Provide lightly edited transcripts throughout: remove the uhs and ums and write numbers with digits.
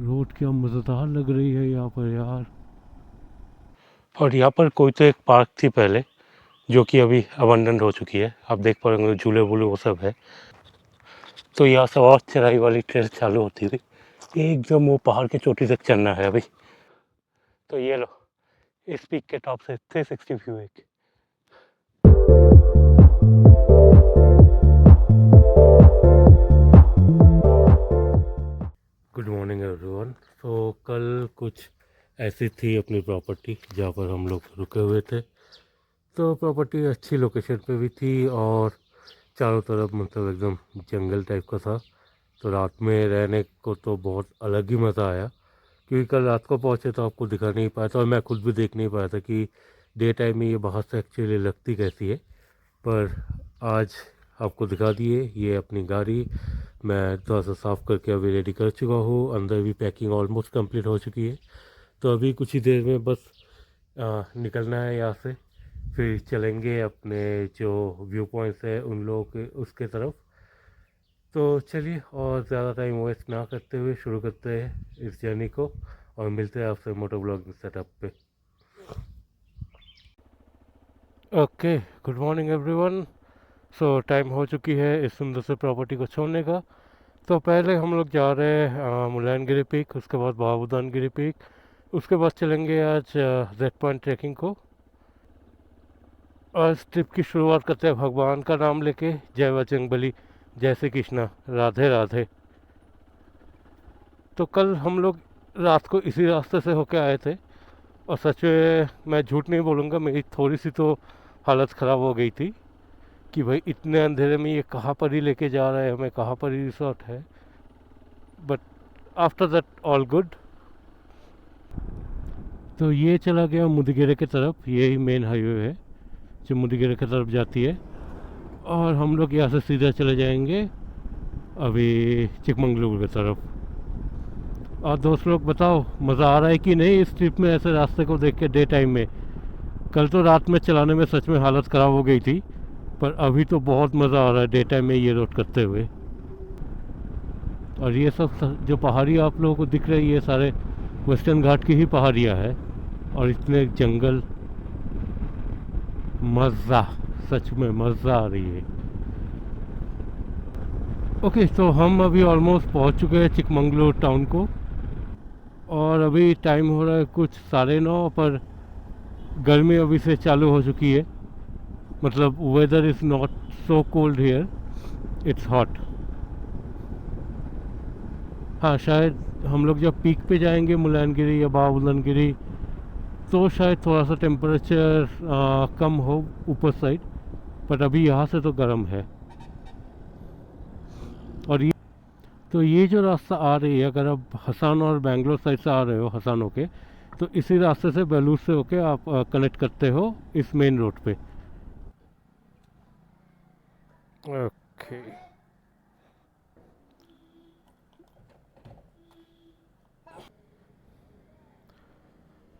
Road क्या मज़ेदार लग रही है यहाँ पर यार। और यहाँ पर कोई तो एक पार्क थी पहले, जो कि अभी अबंडन हो चुकी है। आप देख पा रहे होंगे झूले वूले वो सब है। तो यहाँ से और चढ़ाई वाली ट्रेल चालू होती थी, एकदम वो पहाड़ की चोटी तक चढ़ना है अभी। तो ये लो, इस पीक के टॉप से 360 व्यू है। Good morning everyone. तो कल कुछ ऐसी थी अपनी प्रॉपर्टी जहाँ पर हम लोग रुके हुए थे। तो प्रॉपर्टी अच्छी लोकेशन पे भी थी और चारों तरफ मतलब एकदम जंगल टाइप का था। तो रात में रहने को तो बहुत अलग ही मज़ा आया, क्योंकि कल रात को पहुँचे तो आपको दिखा नहीं पाया था और मैं खुद भी देख नहीं पाया था कि डे टाइम में ये बाहर से एक्चुअली लगती कैसी है। पर आज आपको दिखा दिए ये अपनी गाड़ी। मैं थोड़ा सा साफ़ करके अभी रेडी कर चुका हूँ, अंदर भी पैकिंग ऑलमोस्ट कंप्लीट हो चुकी है। तो अभी कुछ ही देर में बस निकलना है यहाँ से, फिर चलेंगे अपने जो व्यू पॉइंट्स है उन लोगों के उसके तरफ। तो चलिए और ज़्यादा टाइम वेस्ट ना करते हुए शुरू करते हैं इस जर्नी को और मिलते हैं आपसे मोटो ब्लॉगिंग सेटअप पे। Okay, good morning everyone. सो टाइम हो चुकी है इस सुंदर से प्रॉपर्टी को छोड़ने का। तो पहले हम लोग जा रहे हैं मुलायनगिरी पीक, उसके बाद बाबूदानगिरी पीक, उसके बाद चलेंगे आज जेड पॉइंट ट्रैकिंग को। आज ट्रिप की शुरुआत करते हैं भगवान का नाम लेके। जय बजरंगबली, जय श्री कृष्णा, राधे राधे। तो कल हम लोग रात को इसी रास्ते से होके आए थे और सच में मैं झूठ नहीं बोलूँगा, मेरी थोड़ी सी तो हालत ख़राब हो गई थी कि भाई इतने अंधेरे में ये कहाँ पर ही लेके जा रहा है हमें, कहाँ पर ही रिसोर्ट है। But after that all good. तो ये चला गया मुदगिरे की तरफ, यही मेन हाईवे है जो मुदगिरे की तरफ जाती है। और हम लोग यहाँ से सीधा चले जाएंगे अभी चिकमंगलुरु की तरफ। और दोस्त लोग बताओ मज़ा आ रहा है कि नहीं इस ट्रिप में ऐसे रास्ते को देख के डे टाइम में। कल तो रात में चलाने में सच में हालत ख़राब हो गई थी, पर अभी तो बहुत मज़ा आ रहा है डे टाइम में ये रोड करते हुए। और ये सब जो पहाड़ियाँ आप लोगों को दिख रही है ये सारे वेस्टर्न घाट की ही पहाड़ियाँ है और इतने जंगल, मज़ा, सच में मज़ा आ रही है। ओके, तो हम अभी ऑलमोस्ट पहुंच चुके हैं चिकमंगलुरु टाउन को और अभी टाइम हो रहा है कुछ 9:30, पर गर्मी अभी से चालू हो चुकी है। मतलब weather is not so cold here, it's hot. हाँ, शायद हम लोग जब पीक पे जाएंगे मुलायनगिरी या बाबूलानगिरी तो शायद थोड़ा सा टेम्परेचर कम हो ऊपर साइड, बट अभी यहाँ से तो गर्म है। और ये तो ये जो रास्ता आ रही है, अगर आप हसन और बेंगलोर साइड से आ रहे हो हसन होके, तो इसी रास्ते से बेलूर से होके आप कनेक्ट करते हो इस मेन रोड पे। ओके,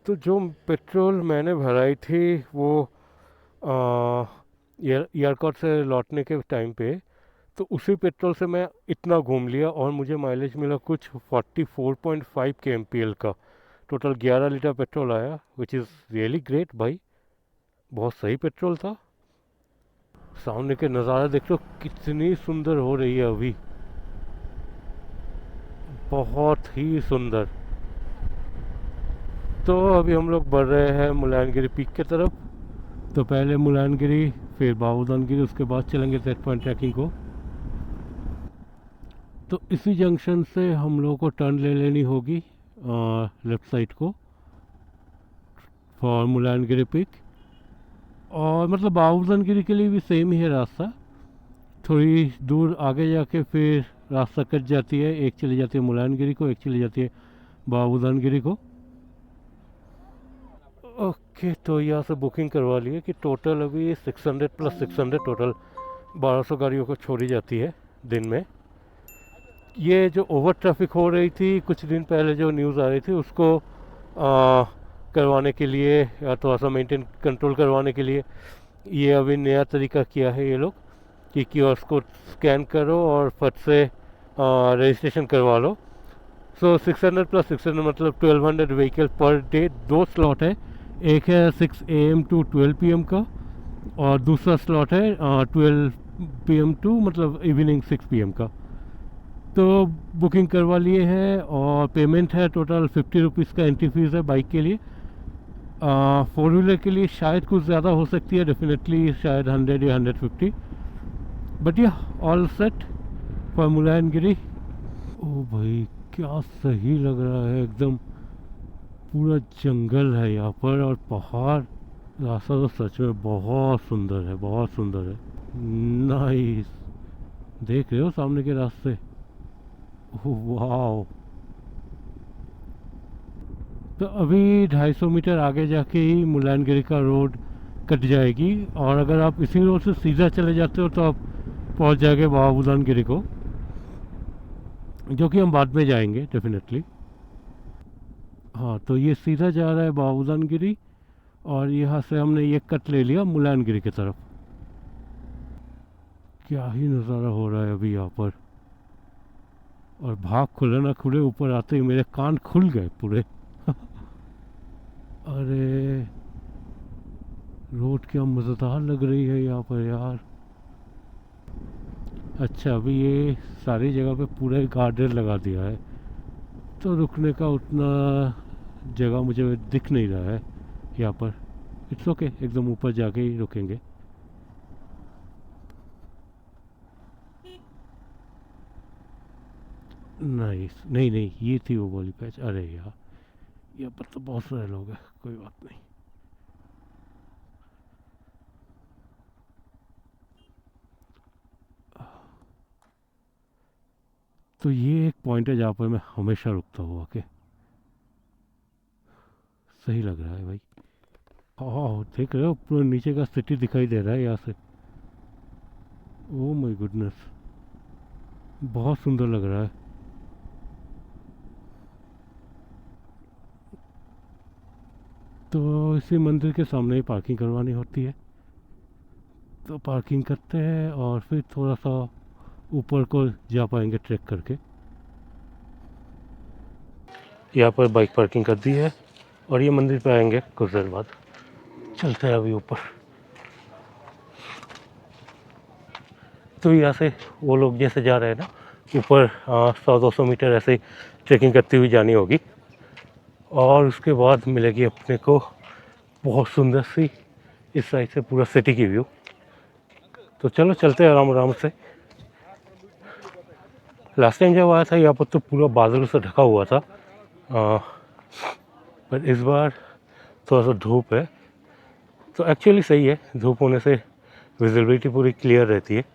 तो जो पेट्रोल मैंने भराई थी वो एयरपोर्ट से लौटने के टाइम पे, तो उसी पेट्रोल से मैं इतना घूम लिया और मुझे माइलेज मिला कुछ 44.5 kmpl का। टोटल 11 लीटर पेट्रोल आया, विच इज़ रियली ग्रेट भाई, बहुत सही पेट्रोल था। सामने के नज़ारा देख लो कितनी सुंदर हो रही है अभी, बहुत ही सुंदर। तो अभी हम लोग बढ़ रहे हैं मुलायनगिरी पीक की तरफ। तो पहले मुलायनगिरी, फिर बाबूदानगिरी, उसके बाद चलेंगे जेड पॉइंट ट्रैकिंग को। तो इसी जंक्शन से हम लोगों को टर्न ले लेनी होगी लेफ़्ट साइड को फॉर मुलायनगिरी पीक। और मतलब बाबूदानगिरी के लिए भी सेम ही है रास्ता, थोड़ी दूर आगे जाके फिर रास्ता कट जाती है, एक चली जाती है मुलायनगिरी को, एक चली जाती है बाबूदानगिरी को। ओके, तो यहाँ से बुकिंग करवा लिए कि टोटल अभी 600 प्लस 600 टोटल 1200 गाड़ियों को छोड़ी जाती है दिन में। ये जो ओवर ट्रैफिक हो रही थी कुछ दिन पहले, जो न्यूज़ आ रही थी उसको करवाने के लिए या थोड़ा सा मेंटेन कंट्रोल करवाने के लिए ये अभी नया तरीका किया है ये लोग कि कियोस्क को स्कैन करो और फट से रजिस्ट्रेशन करवा लो। सो 600 प्लस 600 मतलब 1200 व्हीकल पर डे। 2 स्लॉट है, एक है 6 AM टू 12 PM का, और दूसरा स्लॉट है 12 PM टू मतलब इवनिंग 6 PM का। तो बुकिंग करवा लिए हैं, और पेमेंट है टोटल 50 रुपीज़ का एंट्री फीस है बाइक के लिए। फोर व्हीलर के लिए शायद कुछ ज़्यादा हो सकती है, डेफिनेटली शायद 100 या 150, बट या ऑल सेट फॉर मुलायनगिरी। ओ भाई क्या सही लग रहा है एकदम, पूरा जंगल है यहाँ पर और पहाड़। रास्ता तो सच में बहुत सुंदर है, बहुत सुंदर है। नाइस, देख रहे हो सामने के रास्ते, वाह। तो अभी 250 मीटर आगे जाके ही मुलायनगिरी का रोड कट जाएगी, और अगर आप इसी रोड से सीधा चले जाते हो तो आप पहुंच जाएंगे बाबा बुदानगिरी को, जो कि हम बाद में जाएंगे डेफिनेटली। हाँ, तो ये सीधा जा रहा है बाबा बुदानगिरी, और यहाँ से हमने ये कट ले लिया मुलायनगिरी की तरफ। क्या ही नज़ारा हो रहा है अभी यहाँ पर, और भाग खुले ना खुले ऊपर आते ही मेरे कान खुल गए पूरे। अरे रोड क्या मज़ेदार लग रही है यहाँ पर यार। अच्छा, अभी ये सारी जगह पे पूरा गार्डर लगा दिया है, तो रुकने का उतना जगह मुझे दिख नहीं रहा है यहाँ पर। इट्स ओके, एकदम ऊपर जाके ही रुकेंगे। नाइस, नहीं नहीं, ये थी वो वाली पैच। अरे यार, यहाँ पर तो बहुत सारे लोग हैं, कोई बात नहीं। तो ये एक पॉइंट है जहाँ पर मैं हमेशा रुकता हूँ आके। सही लग रहा है भाई। हाँ, देख रहे हो पूरा नीचे का सिटी दिखाई दे रहा है यहाँ से। ओह माय गुडनेस, बहुत सुंदर लग रहा है। तो इसी मंदिर के सामने ही पार्किंग करवानी होती है, तो पार्किंग करते हैं और फिर थोड़ा सा ऊपर को जा पाएंगे ट्रैक करके। यहाँ पर बाइक पार्किंग कर दी है, और ये मंदिर पे आएंगे कुछ देर बाद। चलते हैं अभी ऊपर। तो यहाँ से वो लोग जैसे जा रहे हैं ना ऊपर, 100-200 मीटर ऐसे ही ट्रैकिंग करती हुई जानी होगी, और उसके बाद मिलेगी अपने को बहुत सुंदर सी इस साइड से पूरा सिटी की व्यू। तो चलो चलते हैं आराम आराम से। लास्ट टाइम जब आया था यहाँ पर तो पूरा बादलों से ढका हुआ था, पर इस बार थोड़ा सा धूप है, तो एक्चुअली सही है, धूप होने से विजिबिलिटी पूरी क्लियर रहती है।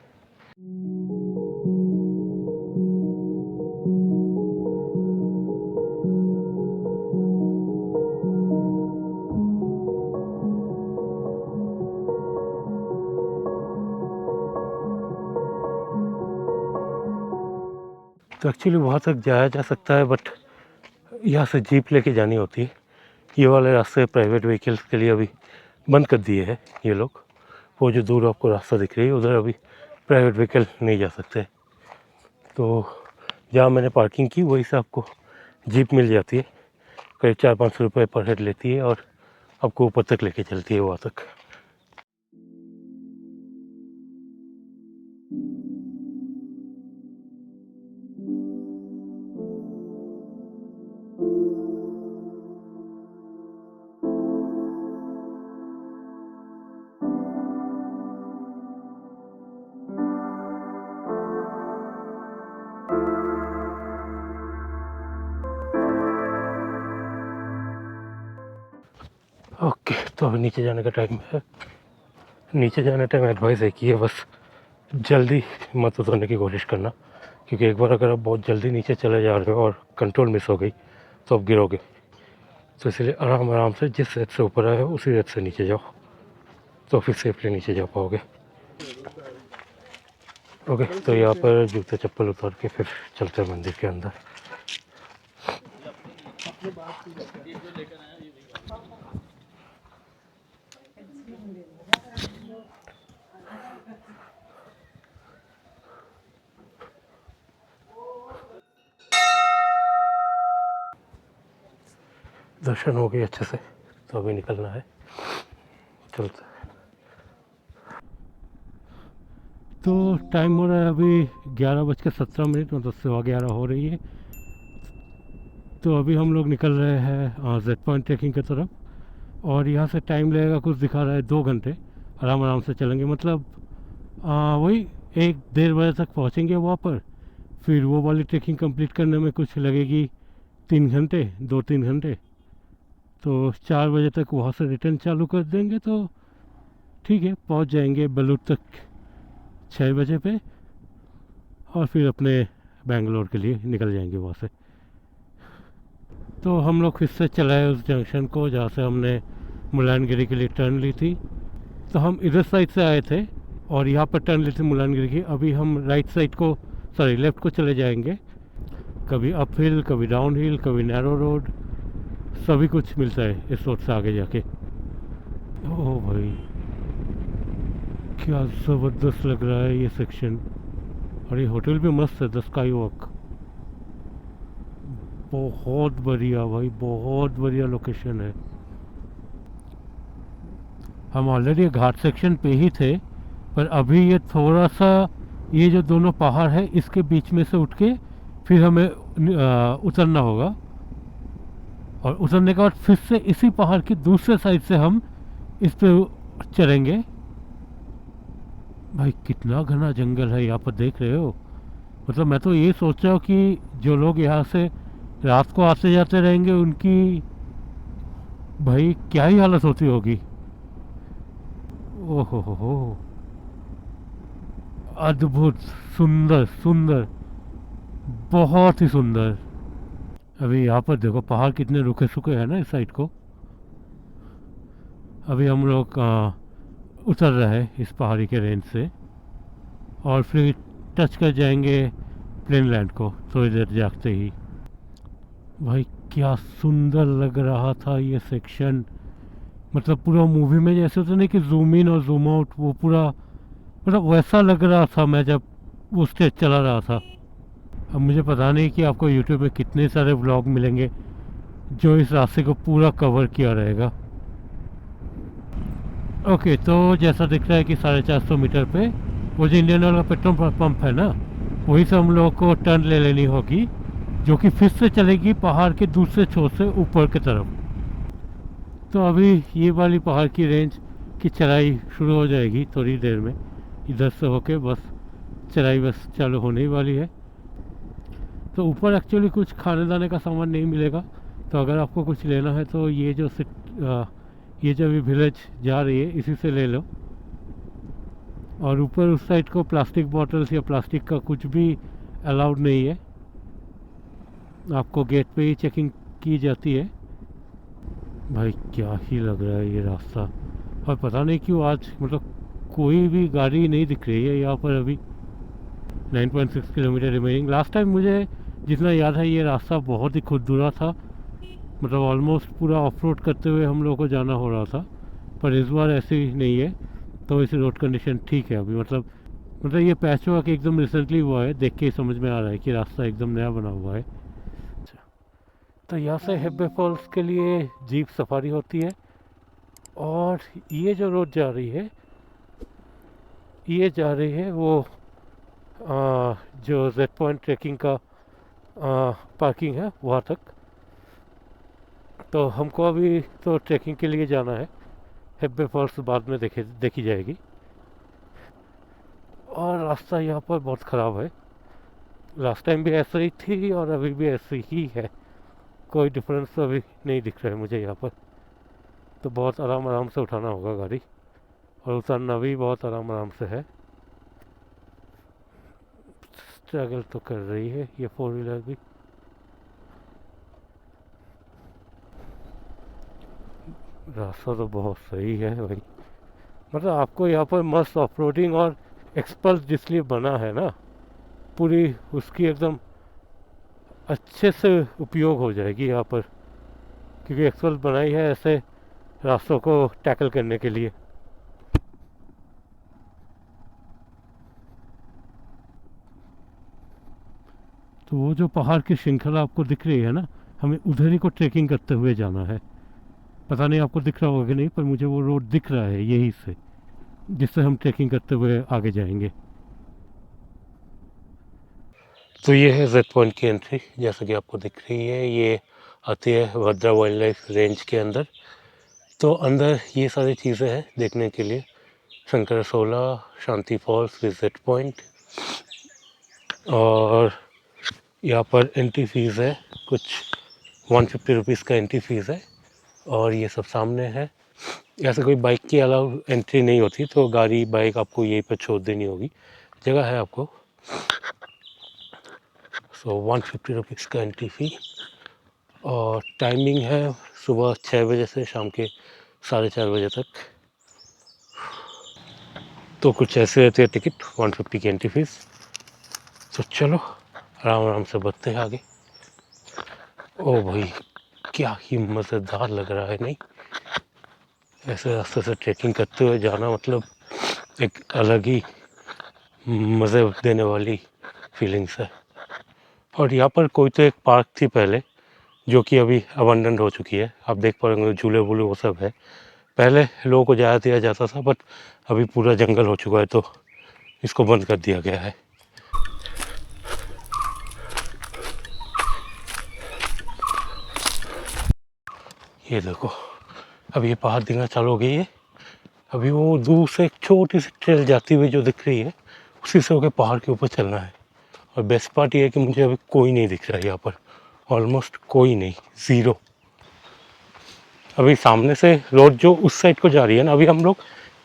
तो एक्चुअली वहाँ तक जाया जा सकता है, बट यहाँ से जीप लेके जानी होती है। ये वाले रास्ते प्राइवेट व्हीकल्स के लिए अभी बंद कर दिए हैं ये लोग। वो जो दूर आपको रास्ता दिख रही है उधर अभी प्राइवेट व्हीकल नहीं जा सकते। तो जहाँ मैंने पार्किंग की वहीं से आपको जीप मिल जाती है, करीब 400-500 रुपये पर हेड लेती है, और आपको ऊपर तक लेके चलती है वहाँ तक। ओके, तो अभी नीचे जाने का टाइम है। नीचे जाने टाइम एडवाइस है कि ये बस जल्दी मत उतरने की कोशिश करना, क्योंकि एक बार अगर आप बहुत जल्दी नीचे चले जा रहे हो और कंट्रोल मिस हो गई तो आप गिरोगे। तो इसलिए आराम आराम से जिस रेत से ऊपर आए हो उसी रेत से नीचे जाओ, तो फिर सेफली नीचे जा पाओगे। ओके, तो यहाँ पर जूते चप्पल उतार के फिर चलते हैं मंदिर के अंदर। दर्शन हो गए अच्छे से, तो अभी निकलना है, चलते हैं। तो टाइम हो रहा है अभी 11:17, मतलब 11:15 हो रही है। तो अभी हम लोग निकल रहे हैं जेड पॉइंट ट्रैकिंग की तरफ, और यहाँ से टाइम लगेगा, कुछ दिखा रहा है 2 घंटे। आराम आराम से चलेंगे, मतलब वही 1-1:30 बजे तक पहुँचेंगे वहाँ पर। फिर वो वाली ट्रैकिंग कंप्लीट करने में कुछ लगेगी 3 घंटे, 2-3 घंटे। तो 4 बजे तक वहाँ से रिटर्न चालू कर देंगे, तो ठीक है, पहुँच जाएंगे बलूट तक 6 बजे पे, और फिर अपने बेंगलोर के लिए निकल जाएंगे वहाँ से। तो हम लोग फिर से चलाए उस जंक्शन को जहाँ से हमने मुलायनगिरी के लिए टर्न ली थी। तो हम इधर साइड से आए थे और यहाँ पर टर्न ली थी मुलायनगिरी की। अभी हम राइट साइड को, सॉरी लेफ़्ट को चले जाएंगे। कभी अप हिल, कभी डाउन हिल, कभी नैरो रोड, सभी कुछ मिलता है इस रोड से आगे जाके। ओह भाई, क्या ज़बरदस्त लग रहा है ये सेक्शन। और ये होटल भी मस्त है, द स्काई वॉक। बहुत बढ़िया भाई, बहुत बढ़िया लोकेशन है। हम ऑलरेडी घाट सेक्शन पे ही थे, पर अभी ये थोड़ा सा, ये जो दोनों पहाड़ है इसके बीच में से उठ के फिर हमें उतरना होगा, और उतरने के बाद फिर से इसी पहाड़ की दूसरे साइड से हम इस पे चढ़ेंगे। भाई कितना घना जंगल है यहाँ पर, देख रहे हो। मतलब मैं तो ये सोच रहा हूँ कि जो लोग यहाँ से रात को आते जाते रहेंगे उनकी भाई क्या ही हालत होती होगी। ओहो हो, अद्भुत, सुंदर सुंदर, बहुत ही सुंदर। अभी यहाँ पर देखो पहाड़ कितने रुके सुखे हैं ना इस साइड को। अभी हम लोग उतर रहे हैं इस पहाड़ी के रेंज से, और फिर टच कर जाएंगे प्लेन लैंड को थोड़ी देर जागते ही। भाई क्या सुंदर लग रहा था ये सेक्शन। मतलब पूरा मूवी में जैसे होता नहीं कि जूम इन और जूम आउट, वो पूरा मतलब वैसा लग रहा था मैं जब वो स्टेज चला रहा था। अब मुझे पता नहीं कि आपको यूट्यूब में कितने सारे व्लॉग मिलेंगे जो इस रास्ते को पूरा कवर किया रहेगा। ओके, तो जैसा दिख रहा है कि 450 मीटर पे वो जो इंडियन ऑयल का पेट्रोल पंप है ना, वहीं से हम लोगों को टर्न ले लेनी होगी, जो कि फिर से चलेगी पहाड़ के दूसरे छोर से ऊपर की तरफ। तो अभी ये वाली पहाड़ की रेंज की चढ़ाई शुरू हो जाएगी थोड़ी देर में। इधर से होके बस चढ़ाई बस चालू होने ही वाली है। तो ऊपर एक्चुअली कुछ खाने दाने का सामान नहीं मिलेगा, तो अगर आपको कुछ लेना है तो ये जो अभी विलेज जा रही है इसी से ले लो। और ऊपर उस साइड को प्लास्टिक बॉटल्स या प्लास्टिक का कुछ भी अलाउड नहीं है, आपको गेट पे ही चेकिंग की जाती है। भाई क्या ही लग रहा है ये रास्ता। और पता नहीं क्यों आज मतलब कोई भी गाड़ी नहीं दिख रही है यहाँ पर अभी। 9.6 किलोमीटर रिमेनिंग। लास्ट टाइम मुझे जितना याद है ये रास्ता बहुत ही खुरदुरा था, मतलब ऑलमोस्ट पूरा ऑफ रोड करते हुए हम लोग को जाना हो रहा था। पर इस बार ऐसी नहीं है, तो इस रोड कंडीशन ठीक है अभी। मतलब ये पैच वर्क एकदम रिसेंटली हुआ है, देख के ही समझ में आ रहा है कि रास्ता एकदम नया बना हुआ है। अच्छा, तो यहाँ से हेब्बे फॉल्स के लिए जीप सफारी होती है। और ये जो रोड जा रही है, ये जा रही है वो जो जेड पॉइंट ट्रैकिंग का पार्किंग है वहाँ तक। तो हमको अभी तो ट्रैकिंग के लिए जाना है, हेब्बे फॉल्स बाद में देखी जाएगी। और रास्ता यहाँ पर बहुत ख़राब है, लास्ट टाइम भी ऐसा ही थी और अभी भी ऐसे ही है, कोई डिफरेंस अभी नहीं दिख रहा है मुझे यहाँ पर। तो बहुत आराम आराम से उठाना होगा गाड़ी, और उतरना भी बहुत आराम आराम से है। स्ट्रगल तो कर रही है ये 4 व्हीलर भी। रास्ता तो बहुत सही है भाई। मतलब आपको यहाँ पर मस्त ऑफ रोडिंग और एक्सपल्स जिसलिए बना है ना, पूरी उसकी एकदम अच्छे से उपयोग हो जाएगी यहाँ पर, क्योंकि एक्सपल्स बनाई है ऐसे रास्तों को टैकल करने के लिए। तो वो जो पहाड़ की श्रृंखला आपको दिख रही है ना, हमें उधर ही को ट्रैकिंग करते हुए जाना है। पता नहीं आपको दिख रहा होगा कि नहीं, पर मुझे वो रोड दिख रहा है यही से, जिससे हम ट्रैकिंग करते हुए आगे जाएंगे। तो ये है जेड पॉइंट की एंट्री, जैसा कि आपको दिख रही है। ये आती है भद्रा वाइल्ड लाइफ रेंज के अंदर। तो अंदर ये सारी चीज़ें हैं देखने के लिए, शंकरसोला, शांति फॉल्स, विजिट पॉइंट, और यहाँ पर एंट्री फीस है कुछ 150 रुपीज़ का एंट्री फीस है। और ये सब सामने है। ऐसे कोई बाइक की अलाउ एंट्री नहीं होती, तो गाड़ी बाइक आपको यहीं पर छोड़ देनी होगी, जगह है आपको। सो 150 रुपीज़ का एंट्री फ़ी। और टाइमिंग है सुबह 6 बजे से शाम के 4:30 बजे तक। तो कुछ ऐसे रहती है टिकट, 150 की एंट्री फीस। तो चलो आराम आराम से बढ़ते हैं आगे। ओ भाई, क्या ही मज़ेदार लग रहा है नहीं? ऐसे रास्ते से ट्रैकिंग करते हुए जाना मतलब एक अलग ही मज़े देने वाली फीलिंग्स है। और यहाँ पर कोई तो एक पार्क थी पहले, जो कि अभी अबंडन हो चुकी है। आप देख पाएंगे झूले वूले वो सब है। पहले लोगों को जाया दिया जाता था, बट अभी पूरा जंगल हो चुका है, तो इसको बंद कर दिया गया है। ये देखो, अब ये पहाड़ दिखना चालू हो गई है। अभी वो दूर से एक छोटी सी ट्रेल जाती हुई जो दिख रही है, उसी से होकर पहाड़ के ऊपर चलना है। और बेस्ट पार्ट ये है कि मुझे अभी कोई नहीं दिख रहा है यहाँ पर, ऑलमोस्ट कोई नहीं, ज़ीरो। अभी सामने से रोड जो उस साइड को जा रही है ना, अभी हम लोग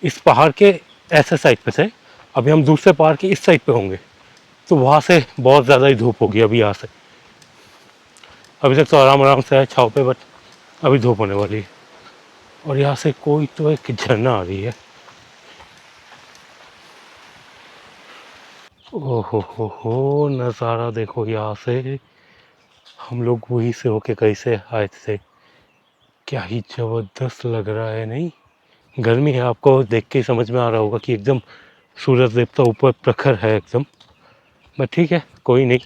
इस पहाड़ के ऐसे साइड पे थे, अभी हम दूसरे पहाड़ के इस साइड पे होंगे, तो वहाँ से बहुत ज़्यादा ही धूप होगी अभी यहाँ से। अभी तक तो आराम आराम से है छाँव पे, बट अभी धूप होने वाली है। और यहाँ से कोई तो एक झरना आ रही है। ओहो हो, नज़ारा देखो यहाँ से। हम लोग वहीं से होके कैसे आए थे, क्या ही ज़बरदस्त लग रहा है नहीं? गर्मी है, आपको देख के ही समझ में आ रहा होगा कि एकदम सूरज देवता ऊपर प्रखर है एकदम। बट ठीक है, कोई नहीं,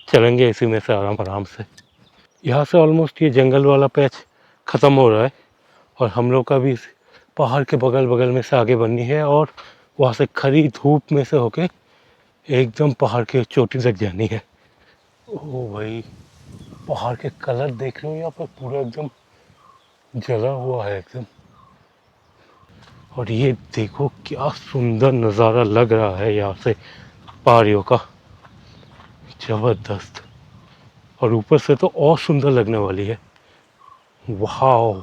चलेंगे इसी में से आराम आराम से। यहाँ से ऑलमोस्ट ये जंगल वाला पैच ख़त्म हो रहा है, और हम लोग का भी पहाड़ के बगल बगल में से आगे बढ़नी है, और वहाँ से खरी धूप में से होके एकदम पहाड़ के चोटी तक जानी है। ओ भाई, पहाड़ के कलर देख रहे हो यहाँ पर, पूरा एकदम जला हुआ है एकदम। और ये देखो क्या सुंदर नज़ारा लग रहा है यहाँ से पहाड़ियों का, ज़बरदस्त। और ऊपर से तो और सुंदर लगने वाली है, वाह।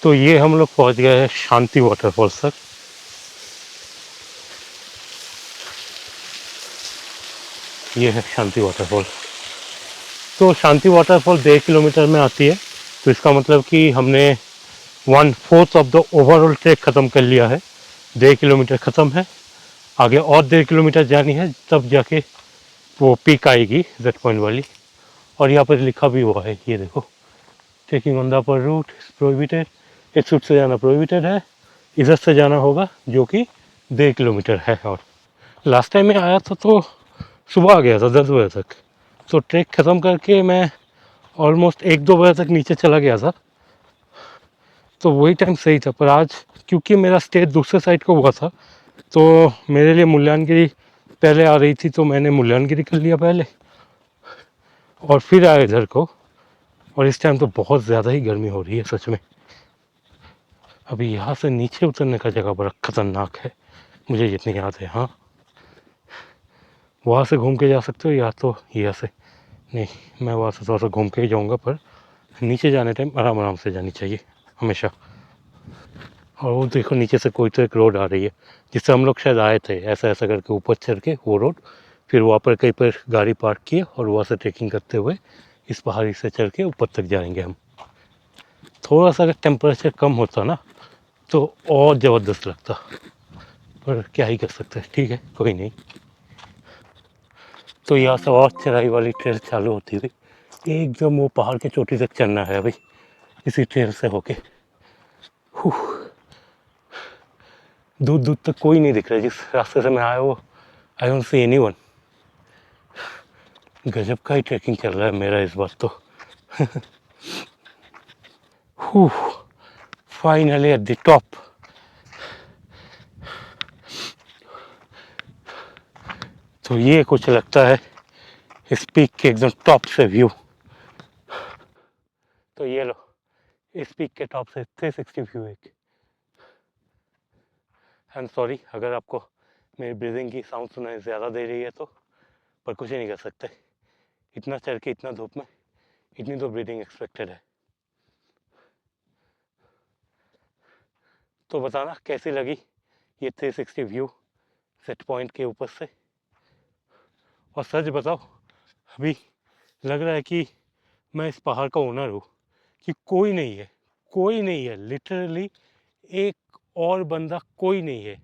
तो ये हम लोग पहुँच गए हैं शांति वाटरफॉल्स तक। ये है शांति वाटरफॉल। तो शांति वाटरफॉल 1.5 किलोमीटर में आती है, तो इसका मतलब कि हमने 1/4 ऑफ द ओवरऑल ट्रैक ख़त्म कर लिया है। 1.5 किलोमीटर ख़त्म है, आगे और 1.5 किलोमीटर जानी है, तब जाके वो पीक आएगी जेड पॉइंट वाली। और यहाँ पर लिखा भी हुआ है, ये देखो, trekking on the upper route prohibited. इस रूट से जाना प्रोहिबिटेड है, इधर से जाना होगा, जो कि 1.5 किलोमीटर है। और लास्ट टाइम मैं आया था तो सुबह आ गया था 10 बजे तक, तो ट्रैक ख़त्म करके मैं ऑलमोस्ट 1-2 बजे तक नीचे चला गया था, तो वही टाइम सही था। पर आज क्योंकि मेरा स्टे दूसरे साइड को हुआ था, तो मेरे लिए मुल्लानगिरी पहले आ रही थी, तो मैंने मुल्लानगिरी कर लिया पहले, और फिर आया इधर को। और इस टाइम तो बहुत ज़्यादा ही गर्मी हो रही है सच में। अभी यहाँ से नीचे उतरने का जगह बड़ा ख़तरनाक है, मुझे जितनी याद है। हाँ, वहाँ से घूम के जा सकते हो, या तो यहाँ से नहीं, मैं वहाँ से थोड़ा सा घूम के ही जाऊँगा, पर नीचे जाने टाइम आराम आराम से जानी चाहिए हमेशा। और वो देखो नीचे से कोई तो एक रोड आ रही है, जिससे हम लोग शायद आए थे, ऐसा ऐसा करके ऊपर चढ़ के वो रोड, फिर वहाँ पर कहीं पर गाड़ी पार्क किए, और वहाँ से ट्रेकिंग करते हुए इस पहाड़ी से चढ़ के ऊपर तक जाएंगे हम। थोड़ा सा अगर टेम्परेचर कम होता ना, तो और ज़बरदस्त लगता, पर क्या ही कर सकते हैं, ठीक है, कोई नहीं। तो यहाँ से और चढ़ाई वाली ट्रेल चालू होती हुई एकदम वो पहाड़ के चोटी तक चढ़ना है अभी, इसी ट्रेल से होके। दूर दूर तक कोई नहीं दिख रहा है, जिस रास्ते से मैं आया वो आई डोंट सी एनीवन। गजब का ही ट्रैकिंग चल रहा है मेरा इस बार तो। Finally at the top. तो ये कुछ लगता है इस पीक के एकदम टॉप से व्यू। तो ये लो, इस पीक के टॉप से 360 व्यू एक। आई एम सॉरी अगर आपको मेरी ब्रीदिंग की साउंड सुनाई ज़्यादा दे रही है तो, पर कुछ ही नहीं कर सकते। इतना चढ़ के इतना धूप में इतनी तो ब्रीदिंग एक्सपेक्टेड है। तो बताना कैसी लगी ये 360 व्यू सेट पॉइंट के ऊपर से। और सच बताओ, अभी लग रहा है कि मैं इस पहाड़ का ओनर हूँ, कि कोई नहीं है, कोई नहीं है, लिटरली एक और बंदा कोई नहीं है।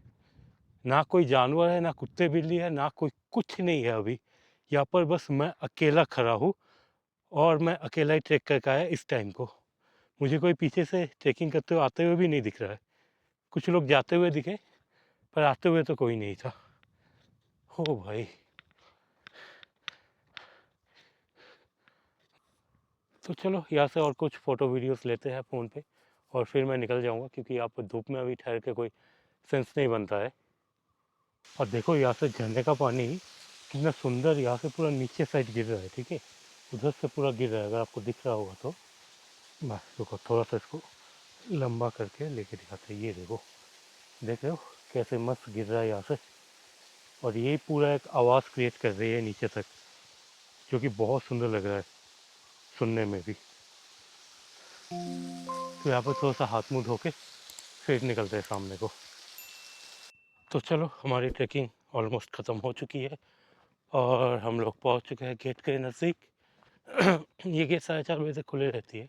ना कोई जानवर है, ना कुत्ते बिल्ली है, ना कोई कुछ नहीं है। अभी यहाँ पर बस मैं अकेला खड़ा हूँ और मैं अकेला ही ट्रैक करके आया इस टाइम को। मुझे कोई पीछे से ट्रैकिंग करते हुए आते हुए भी नहीं दिख रहा है। कुछ लोग जाते हुए दिखे, पर आते हुए तो कोई नहीं था। हो भाई, तो चलो यहाँ से और कुछ फ़ोटो वीडियोस लेते हैं फ़ोन पे और फिर मैं निकल जाऊँगा, क्योंकि यहाँ पर धूप में अभी ठहर के कोई सेंस नहीं बनता है। और देखो यहाँ से झरने का पानी कितना सुंदर यहाँ से पूरा नीचे साइड गिर रहा है, ठीक है, उधर से पूरा गिर रहा है, अगर आपको दिख रहा होगा तो। बस देखो थोड़ा सा इसको लंबा करके लेके दिखाते हैं। ये देखो, देख रहे हो कैसे मस्त गिर रहा है यहाँ से। और ये पूरा एक आवाज़ क्रिएट कर रही है नीचे तक, जो कि बहुत सुंदर लग रहा है सुनने में भी। तो यहाँ पर थोड़ा सा हाथ मुँह धो के फिर निकलते हैं सामने को। तो चलो, हमारी ट्रैकिंग ऑलमोस्ट ख़त्म हो चुकी है और हम लोग पहुँच चुके हैं गेट के नज़दीक। ये गेट 4:30 बजे तक खुले रहती है,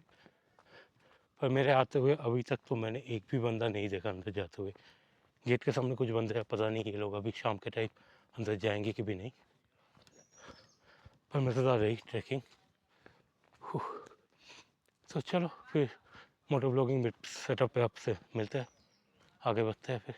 पर मेरे आते हुए अभी तक तो मैंने एक भी बंदा नहीं देखा अंदर जाते हुए। गेट के सामने कुछ बंदे हैं, पता नहीं ये लोग अभी शाम के टाइम अंदर जाएंगे कि भी नहीं। पर मज़ेदार रही ट्रैकिंग। तो चलो फिर मोटो ब्लॉगिंग सेटअप पे आपसे मिलते हैं, आगे बढ़ते हैं फिर।